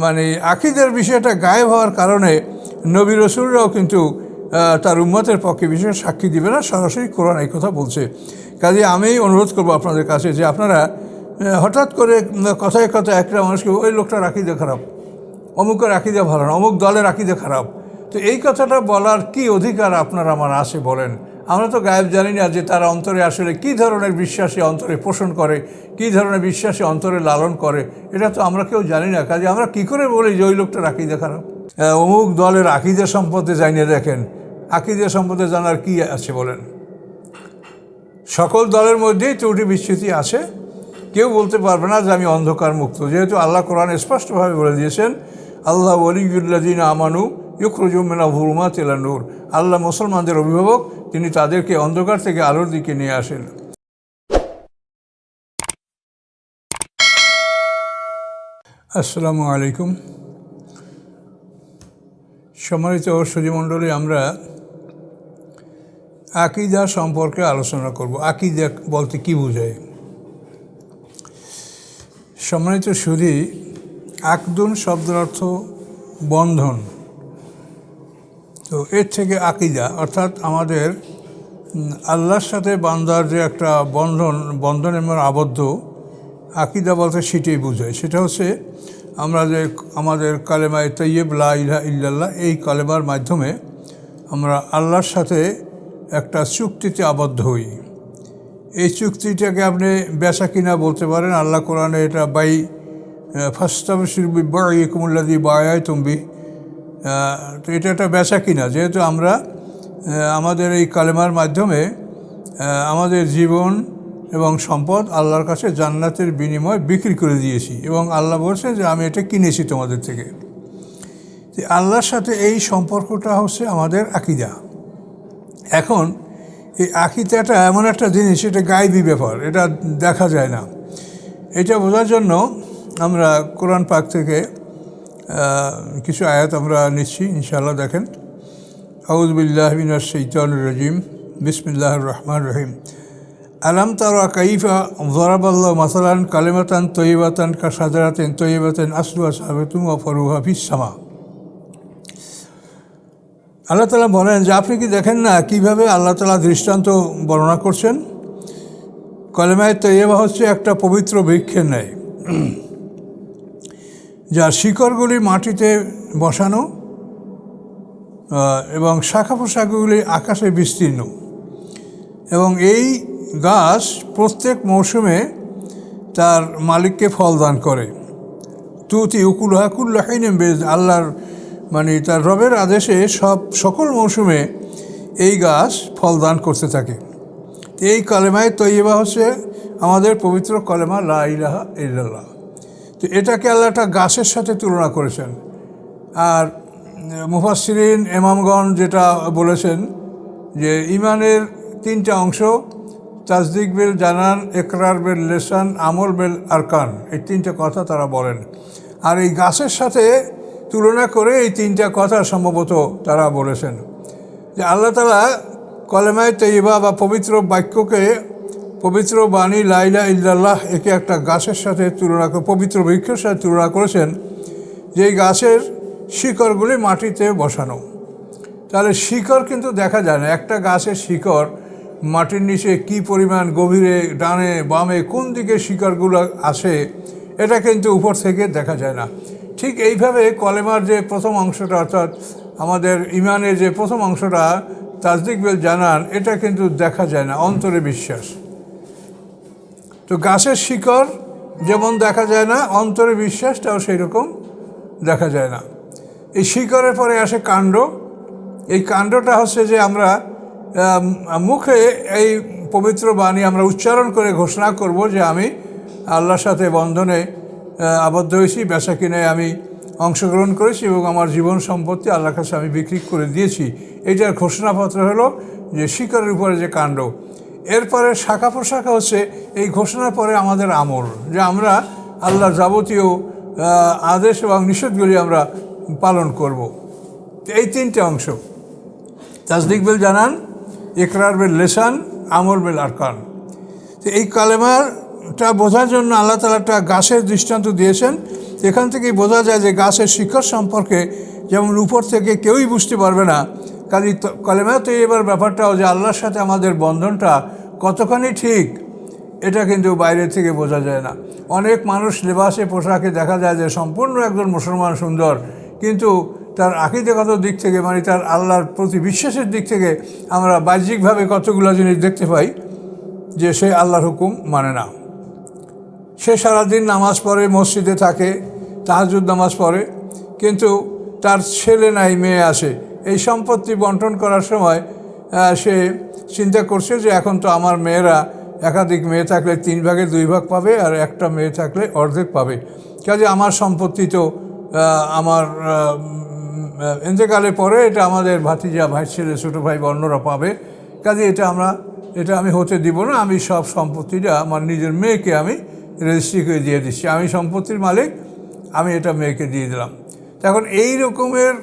মানে আকীদার বিষয়টা গায়েব হওয়ার কারণে নবী রাসূলরাও কিন্তু তার উম্মতের পক্ষে বিশেষ সাক্ষী দিবে না, সরাসরি কোরআন এই কথা বলছে। কাজে আমি অনুরোধ করবো আপনাদের কাছে যে আপনারা হঠাৎ করে কথায় কথায় একটা মানুষকে ওই লোকটার আকীদা খারাপ, অমুকের আকীদা ভালো না, অমুক দলের আকীদা খারাপ, তো এই কথাটা বলার কি অধিকার আপনার আমার আছে বলেন? আমরা তো গায়েব জানি না যে তারা অন্তরে আসলে কী ধরনের বিশ্বাসী অন্তরে পোষণ করে, কী ধরনের বিশ্বাসী অন্তরে লালন করে, এটা তো আমরা কেউ জানি না। কাজে আমরা কী করে বলি যে ওই লোকটার আকীদা খারাপ? অমুক দলের আকীদা সম্পর্কে জানিয়ে দেখেন, আকীদা সম্পর্কে জানার কি আছে বলেন? সকল দলের মধ্যেই ত্রুটি বিচ্যুতি আছে, কেউ বলতে পারবে না যে আমি অন্ধকার মুক্ত, যেহেতু আল্লাহ কোরআন স্পষ্টভাবে বলে দিয়েছেন আল্লাহ ওয়ালিয়ুল্লাযিনা আমানু ইউখরিজুহুম মিনাল যুলুমাতি ইলান নূর। আল্লাহ মুসলমানদের অভিভাবক, তিনি তাদেরকে অন্ধকার থেকে আলোর দিকে নিয়ে আসেন। আসসালামু আলাইকুম। সম্মানিত সুধীমণ্ডলী, আমরা আকীদা সম্পর্কে আলোচনা করব। আকীদা বলতে কি বোঝায়? সম্মানিত সুধী, আকদুন শব্দের অর্থ বন্ধন। তো এর থেকে আকীদা অর্থাৎ আমাদের আল্লাহর সাথে বান্দার যে একটা বন্ধনের মধ্যে আবদ্ধ, আকীদা বলতে সেটাই বোঝায়। সেটা হচ্ছে আমরা যে আমাদের কালেমায়ে তাইয়্যিব লা ইলাহা ইল্লাল্লাহ, এই কালেমার মাধ্যমে আমরা আল্লাহর সাথে একটা চুক্তিতে আবদ্ধ হই। এই চুক্তিটাকে আপনি বেচা কিনা বলতে পারেন। আল্লাহ কোরআনে এটা ফাস্তাবশিরু বিবাইকুমুল্লাযী বায়ায়তুম বিহি, তো এটা একটা বেচা কিনা। যেহেতু আমরা আমাদের এই কালেমার মাধ্যমে আমাদের জীবন এবং সম্পদ আল্লাহর কাছে জান্নাতের বিনিময়ে বিক্রি করে দিয়েছি, এবং আল্লাহ বলছেন যে আমি এটা কিনেছি তোমাদের থেকে। আল্লাহর সাথে এই সম্পর্কটা হচ্ছে আমাদের আকীদা। এখন এই আকীদাটা এমন একটা জিনিস, এটা গায়েবী ব্যাপার, এটা দেখা যায় না। এটা বোঝার জন্য আমরা কোরআন পাক থেকে কিছু আয়াত আমরা নিচ্ছি ইনশাআল্লাহ। দেখেন, আউযু বিল্লাহি মিনাশ শাইতানির রাজিম, বিসমিল্লাহির রহমানির রহিম। আলাম তারা কাইফা যারাবাল্লাহু মাসালান কালিমাতান তাইয়্যিবাতান কাশাজারাতিন তাইয়্যিবাতিন আসলুহা সাবিতুন ওয়া ফারউহা ফিস সামা। আল্লাহ তাআলা বলেন যে আপনি কি দেখেন না কীভাবে আল্লাহ তাআলা দৃষ্টান্ত বর্ণনা করছেন? কালেমায়ে তাইয়্যিবা হচ্ছে একটা পবিত্র বৃক্ষের ন্যায়, যার শিকড়গুলি মাটিতে বসানো এবং শাখা প্রশাখাগুলি আকাশে বিস্তীর্ণ, এবং এই গাছ প্রত্যেক মৌসুমে তার মালিককে ফল দান করে। তুতি উকুলহা কুল্লা হিনিন বিইজনি, আল্লাহর মানে তার রবের আদেশে সকল মৌসুমে এই গাছ ফল দান করতে থাকে। এই কালেমায়ে তাইয়্যিবা হচ্ছে আমাদের পবিত্র কালেমা লা ইলাহা ইল্লাল্লাহ। তো এটাকে আল্লাহ একটা গাছের সাথে তুলনা করেছেন। আর মুফাসসিরিন ইমামগণ যেটা বলেছেন যে ইমানের তিনটা অংশ, তাসদিক বিল জানান, ইকরার বিল লিসান, আমল বিল আরকান, এই তিনটা কথা তারা বলেন। আর এই গাছের সাথে তুলনা করে এই তিনটা কথা সম্ভবত তারা বলেছেন যে আল্লাহ তাআলা কালেমায়ে তাইয়্যিবা বা পবিত্র বাক্যকে, পবিত্র বাণী লা ইলাহা ইল্লাল্লাহ, একে একটা গাছের সাথে তুলনা করে, পবিত্র বৃক্ষের সাথে তুলনা করেছেন যে এই গাছের শিকড়গুলি মাটিতে বসানো। তাহলে শিকড় কিন্তু দেখা যায় না। একটা গাছের শিকড় মাটির নিচে কী পরিমাণ গভীরে, ডানে বামে কোন দিকে শিকড়গুলো আসে, এটা কিন্তু উপর থেকে দেখা যায় না। ঠিক এইভাবে কলেমার যে প্রথম অংশটা, অর্থাৎ আমাদের ইমানের যে প্রথম অংশটা তাসদিক বিল জানান, এটা কিন্তু দেখা যায় না, অন্তরে বিশ্বাস। তো গাছের শিকড় যেমন দেখা যায় না, অন্তরে বিশ্বাসটাও সেই রকম দেখা যায় না। এই শিকড়ের পরে আসে কাণ্ড। এই কাণ্ডটা হচ্ছে যে আমরা মুখে এই পবিত্র বাণী আমরা উচ্চারণ করে ঘোষণা করব যে আমি আল্লাহর সাথে বন্ধনে আবদ্ধ হয়েছি, বেচা কিনায় আমি অংশগ্রহণ করেছি এবং আমার জীবন সম্পত্তি আল্লাহর কাছে আমি বিক্রি করে দিয়েছি। এইটার ঘোষণাপত্র হলো যে শিকড়ের উপরে যে কাণ্ড। এরপরে শাখা প্রশাখা হচ্ছে এই ঘোষণার পরে আমাদের আমল, যে আমরা আল্লাহর যাবতীয় আদেশ এবং নিষেধগুলি আমরা পালন করব। এই তিনটে অংশ, তাসদিক বিল জানান, ইকরার বিল লিসান, আমল বিল আরকান। তো এই কালেমাটা বোঝার জন্য আল্লাহ তাআলা একটা গাছের দৃষ্টান্ত দিয়েছেন। এখান থেকেই বোঝা যায় যে গাছের শিকড় সম্পর্কে যেমন উপর থেকে কেউই বুঝতে পারবে না, কাজে কালেমা তৈয়বার ব্যাপারটাও যে আল্লাহর সাথে আমাদের বন্ধনটা কতখানি ঠিক, এটা কিন্তু বাইরে থেকে বোঝা যায় না। অনেক মানুষ লেবাসে পোশাকে দেখা যায় যে সম্পূর্ণ একজন মুসলমান সুন্দর, কিন্তু তার আকীদাগত দিক থেকে মানে তার আল্লাহর প্রতি বিশ্বাসের দিক থেকে আমরা বাহ্যিকভাবে কতগুলো জিনিস দেখতে পাই যে সে আল্লাহর হুকুম মানে না। সে সারাদিন নামাজ পড়ে, মসজিদে থাকে, তাহাজ্জুদ নামাজ পড়ে, কিন্তু তার ছেলে নাই মেয়ে আসে। এই সম্পত্তি বন্টন করার সময় সে চিন্তা করছে যে এখন তো আমার মেয়েরা একাধিক মেয়ে থাকলে 3 ভাগের 2 ভাগ পাবে, আর একটা মেয়ে থাকলে অর্ধেক পাবে। কাজে আমার সম্পত্তি তো আমার ইন্তেকালের পরে এটা আমাদের ভাতিজা, ভাই ছেলে, ছোটো ভাই বা অন্যরা পাবে। কাজে এটা আমি হতে দিব না। আমি সব সম্পত্তিটা আমার নিজের মেয়েকে আমি রেজিস্ট্রি করে দিয়ে দিচ্ছি, আমি সম্পত্তির মালিক, আমি এটা মেয়েকে দিয়ে দিলাম। এখন এই রকমের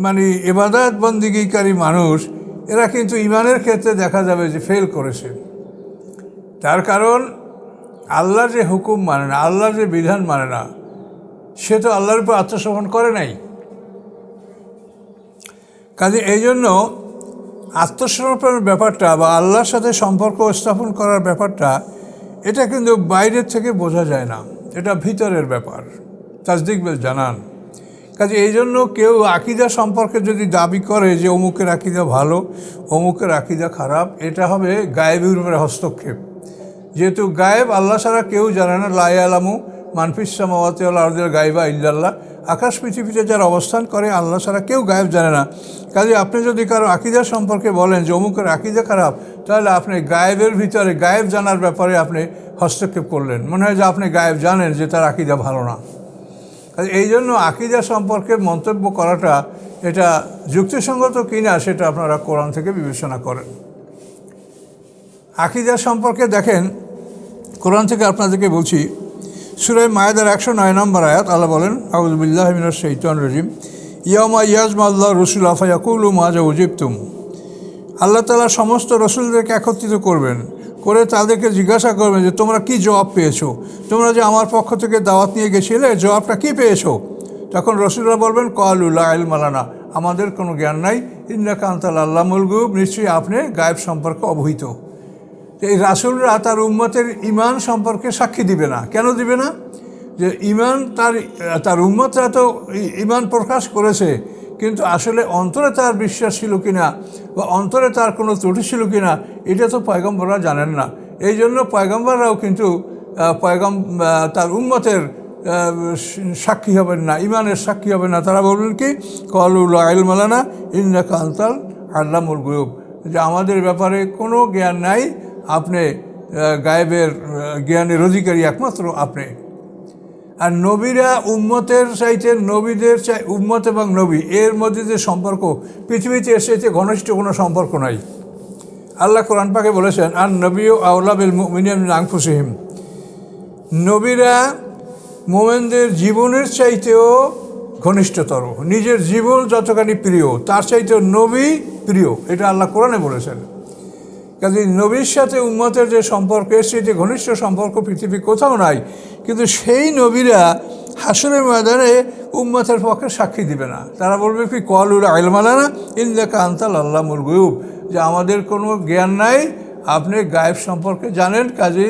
মানে ইবাদত বন্দিগিকারী মানুষ, এরা কিন্তু ইমানের ক্ষেত্রে দেখা যাবে যে ফেল করেছে। তার কারণ আল্লাহর যে হুকুম মানে না, আল্লাহর যে বিধান মানে না, সে তো আল্লাহর উপর আত্মসমর্পণ করে নাই। কাজে এই জন্য আত্মসমর্পণের ব্যাপারটা বা আল্লাহর সাথে সম্পর্ক স্থাপন করার ব্যাপারটা, এটা কিন্তু বাইরের থেকে বোঝা যায় না, এটা ভিতরের ব্যাপার। তাসদিক বিল জানান। কাজে এই জন্য কেউ আকীদা সম্পর্কে যদি দাবি করে যে অমুকের আকীদা ভালো, অমুকের আকীদা খারাপ, এটা হবে গায়েবের উপরে হস্তক্ষেপ। যেহেতু গায়েব আল্লাহ ছাড়া কেউ জানে না, লা ইয়ালামু মান ফিস সামাওয়াতি ওয়াল আরদিল গায়বা ইল্লাল্লাহ, আকাশ পৃথিবীতে যার অবস্থান করে আল্লাহ ছাড়া কেউ গায়েব জানে না। কাজে আপনি যদি কারো আকীদা সম্পর্কে বলেন যে অমুকের আকীদা খারাপ, তাহলে আপনি গায়েবের ভিতরে গায়েব জানার ব্যাপারে আপনি হস্তক্ষেপ করলেন। মনে হয় যে আপনি গায়েব জানেন যে তার আকীদা ভালো না। এই জন্য আকীদা সম্পর্কে মন্তব্য করাটা এটা যুক্তিসঙ্গত কিনা সেটা আপনারা কোরআন থেকে বিবেচনা করেন। আকীদা সম্পর্কে দেখেন, কোরআন থেকে আপনাদেরকে বলছি, সূরা মায়েদার 109 নম্বর আয়াত, আল্লাহ বলেন, আউযু বিল্লাহি মিনাশ শাইতানির রাজিম, ইয়াউমা ইয়াজমাউল্লাহু রাসূলা ফায়াকুলু মাযা উজিবতুম। আল্লাহ তাআলা সমস্ত রসুলদেরকে একত্রিত করবেন, করে তাদেরকে জিজ্ঞাসা করবেন যে তোমরা কি জবাব পেয়েছো, তোমরা যে আমার পক্ষ থেকে দাওয়াত নিয়ে গেছিলে জবাবটা কি পেয়েছো? তখন রসুলরা বলবেন, ক্বালু লা ইলমা লানা, আমাদের কোনো জ্ঞান নাই, ইন্নাকা আনতাল আল্লামুল গুয়ুব, নিশ্চয়ই আপনি গায়েব সম্পর্কে অবহিত। এই রাসূলরা তার উম্মতের ঈমান সম্পর্কে সাক্ষী দিবে না। কেন দিবে না? যে ঈমান তার উম্মতরা তো ঈমান প্রকাশ করেছে, কিন্তু আসলে অন্তরে তার বিশ্বাস ছিল কিনা বা অন্তরে তার কোনো ত্রুটি ছিল কিনা, এটা তো পয়গম্বররা জানেন না। এই জন্য পয়গম্বররাও কিন্তু তার উম্মতের সাক্ষী হবেন না, ঈমানের সাক্ষী হবেন না। তারা বলবেন কি, ক্বালু লা ইলমা লানা ইন্নাকা আনতাল আল্লামুল গুয়ুব, যে আমাদের ব্যাপারে কোনো জ্ঞান নাই, আপনি গায়েবের জ্ঞানের অধিকারী একমাত্র আপনি। আর নবীরা উম্মতের চাইতে, নবীদের চাই উম্মত এবং নবী এর মধ্যে যে সম্পর্ক, পৃথিবীতে এর চাইতে ঘনিষ্ঠ কোনো সম্পর্ক নাই। আল্লাহ কোরআন পাকে বলেছেন, আর নবী আওলা বিল মুমিনিনা মিন আনফুসিহিম, নবীরা মোমেনদের জীবনের চাইতেও ঘনিষ্ঠতর, নিজের জীবন যতখানি প্রিয় তার চাইতেও নবী প্রিয়, এটা আল্লাহ কোরআনে বলেছেন। কাজে নবীর সাথে উম্মতের যে সম্পর্ক, এর চাইতে ঘনিষ্ঠ সম্পর্ক পৃথিবী কোথাও নাই। কিন্তু সেই নবীরা হাসরের ময়দানে উম্মতের পক্ষে সাক্ষী দিবে না। তারা বলবে কি, ক্বালু লা ইলমা লানা ইন্নাকা আনতাল আল্লামুল গুয়ুব, যে আমাদের কোনো জ্ঞান নাই, আপনি গায়েব সম্পর্কে জানেন। কাজে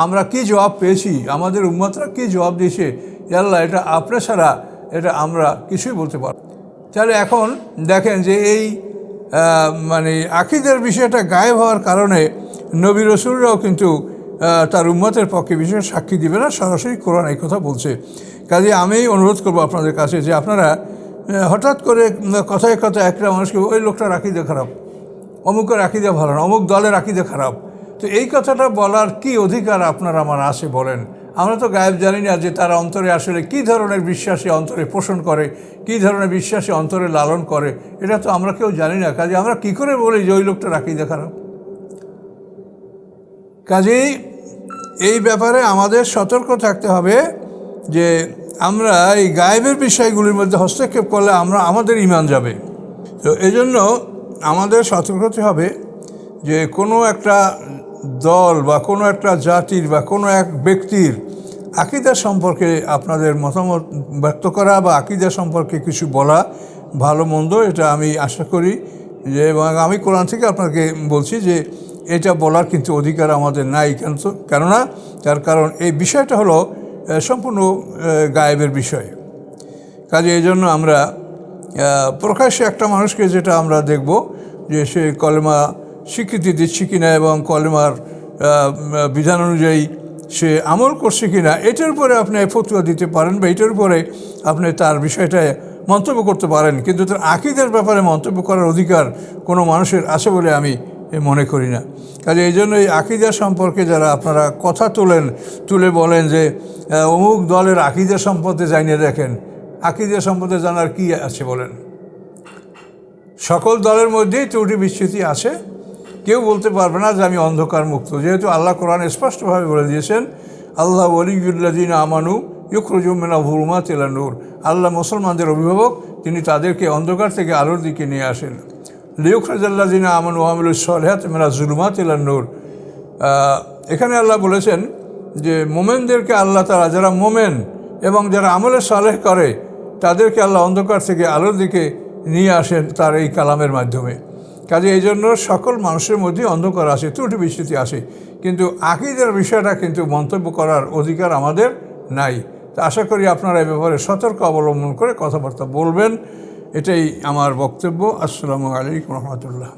আমরা কি জবাব পেয়েছি, আমাদের উম্মতরা কি জবাব দিয়েছে, আল্লাহ এটা আপনি ছাড়া এটা আমরা কিছুই বলতে পারব। তাহলে এখন দেখেন যে এই মানে আকীদার বিষয়টা গায়েব হওয়ার কারণে নবী রাসূলরাও কিন্তু তার উম্মতের পক্ষে বিশেষ সাক্ষী দিবে না, সরাসরি কোরআন এই কথা বলছে। কাজে আমি অনুরোধ করবো আপনাদের কাছে যে আপনারা হঠাৎ করে কথায় কথায় একটা মানুষকে, ওই লোকটার আকীদা খারাপ, অমুকের আকীদা ভালো না, অমুক দলের আকীদা খারাপ, তো এই কথাটা বলার কি অধিকার আপনার আমার আছে বলেন? আমরা তো গায়েব জানি না যে তার অন্তরে আসলে কী ধরনের বিশ্বাসী অন্তরে পোষণ করে, কী ধরনের বিশ্বাসী অন্তরে লালন করে, এটা তো আমরা কেউ জানি না। কাজে আমরা কী করে বলি যে ওই লোকটার আকীদা খারাপ? কাজেই এই ব্যাপারে আমাদের সতর্ক থাকতে হবে যে আমরা এই গায়েবের বিষয়গুলির মধ্যে হস্তক্ষেপ করলে আমাদের ঈমান যাবে। তো এজন্য আমাদের সতর্ক হতে হবে যে কোনো একটা দল বা কোনো একটা জাতির বা কোনো এক ব্যক্তির আকীদা সম্পর্কে আপনাদের মতামত ব্যক্ত করা বা আকীদা সম্পর্কে কিছু বলা ভালো মন্দ, এটা আমি আশা করি যে, এবং আমি কোরআন থেকে আপনাকে বলছি যে এটা বলার কিন্তু অধিকার আমাদের নাই। কেননা তার কারণ এই বিষয়টা হলো সম্পূর্ণ গায়েবের বিষয়। কাজে এই জন্য আমরা প্রকাশ্যে একটা মানুষকে যেটা আমরা দেখব যে সে কলেমা স্বীকৃতি দিচ্ছে কিনা এবং কলেমার বিধান অনুযায়ী সে আমল করছে কিনা, এটার উপরে আপনি ফতোয়া দিতে পারেন বা এটার উপরে আপনি তার বিষয়টা মন্তব্য করতে পারেন, কিন্তু তার আকীদার ব্যাপারে মন্তব্য করার অধিকার কোনো মানুষের আছে বলে আমি মনে করি না। কাজে এই জন্য এই আকীদা সম্পর্কে যারা আপনারা কথা তুলে বলেন যে অমুক দলের আকীদা সম্পর্কে জানিয়ে দেখেন, আকীদা সম্পর্কে জানার কি আছে বলেন? সকল দলের মধ্যেই ত্রুটি বিচ্যুতি আছে, কেউ বলতে পারবে না যে আমি অন্ধকার মুক্ত, যেহেতু আল্লাহ কোরআনে স্পষ্টভাবে বলে দিয়েছেন আল্লাহ ওয়ালিয়ুল্লাযিনা আমানু ইউখরিজুহুম মিনাল যুলুমাতি ইলান নূর। আল্লাহ মুসলমানদের অভিভাবক, তিনি তাদেরকে অন্ধকার থেকে আলোর দিকে নিয়ে আসেন। লিইউখরিজাল্লাযিনা আমানু ওয়া আমিলুস সলিহাতি মিনাজ যুলুমাতি ইলান নূর। এখানে আল্লাহ বলেছেন যে মোমেনদেরকে আল্লাহ তাআলা, যারা মোমেন এবং যারা আমলে সালেহ করে, তাদেরকে আল্লাহ অন্ধকার থেকে আলোর দিকে নিয়ে আসেন তার এই কালামের মাধ্যমে। কাজে এই জন্য সকল মানুষের মধ্যে অন্ধকার আসে, ত্রুটি বিচ্যুতি আসে, কিন্তু আকীদার বিষয়টা কিন্তু মন্তব্য করার অধিকার আমাদের নাই। তা আশা করি আপনারা এই ব্যাপারে সতর্ক অবলম্বন করে কথাবার্তা বলবেন, এটাই আমার বক্তব্য। আসসালামু আলাইকুম রহমতুল্লাহ।